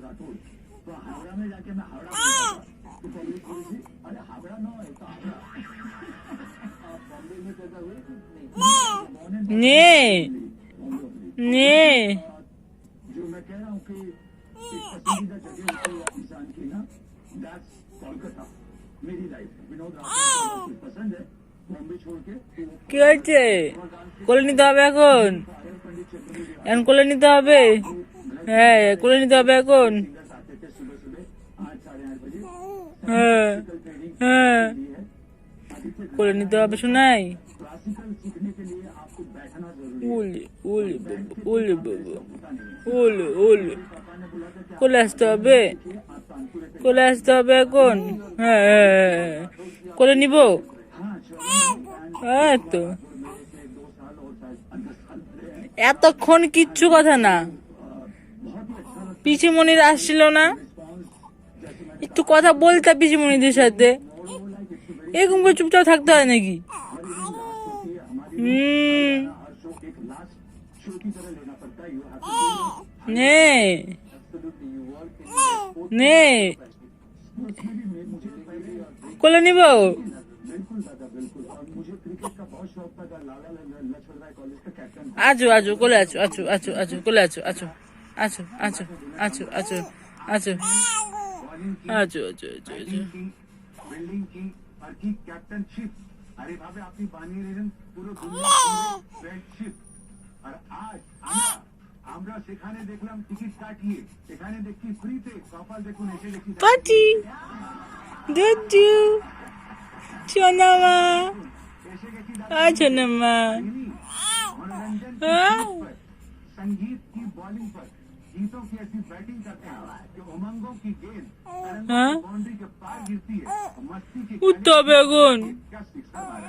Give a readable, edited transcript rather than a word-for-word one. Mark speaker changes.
Speaker 1: राठौड़, तो हावड़ा में जाके मैं हावड़ा बोलता था तो पब्लिक बोली थी अरे हावड़ा ना है तो हावड़ा। आप बॉम्बे में पैदा हुए
Speaker 2: नहीं नहीं
Speaker 1: जो मैं कह रहा हूँ कि एक पसंदीदा जगह होती है इंसान की ना, दैट्स कोलकाता। मेरी लाइफ विनोद राठौड़ पसंद है, बॉम्बे छोड़ के
Speaker 2: কি হয়েছে কোলে নিতে হবে এখন এখন কোলে নিতে হবে হ্যাঁ কোলে নিতে হবে এখন
Speaker 1: आते थे सुबह सुबह 8 साढ़े 8 बजे
Speaker 2: হ্যাঁ হ্যাঁ কোলে নিতে হবে শোনাই
Speaker 1: क्लासिकल सीखने के लिए आपको बैठना जरूरी है।
Speaker 2: ওলে ওলে বাবা ওলে বাবা ওলে ওলে কোলে আসতে হবে কোলে আসতে হবে এখন হ্যাঁ হ্যাঁ, হ্যাঁ। কোলে নিব হ্যাঁ তো এতক্ষণ কিচ্ছু কথা না পিসিমণির আসছিল না একটু কথা বলতে পিসিমণিদের সাথে এরকম করে চুপচাপ থাকতে হয় নাকি নে নে কোলে নিব আছো আছো কোলে আছো আছো আছো আছো কোলে আছো আছো আছো আছো আছো আছো আছো আছো আছো আছো আছো
Speaker 1: बिल्डिंग की और की कैप्टनशिप। अरे भाभी আপনি বানিয়ে নিলেন পুরো দুনিয়া ফ্রেন্ডশিপ। আর আজ আমরা সেখানে দেখলাম টিকিট কাটিয়ে, এখানে দেখছি ফ্রিতে। কপাল দেখুন, এসে দেখছি
Speaker 2: পাটি দুদু সোনামা
Speaker 1: এসে গেছি
Speaker 2: সোনামা
Speaker 1: मनोरंजन पर, संगीत की बॉलिंग पर, गीतों की ऐसी बैटिंग करते हैं कि उमंगों की गेंद बाउंड्री के पार गिरती है। मस्ती के
Speaker 2: উঠতে হবে এখন
Speaker 1: क्या सिक्सर मारा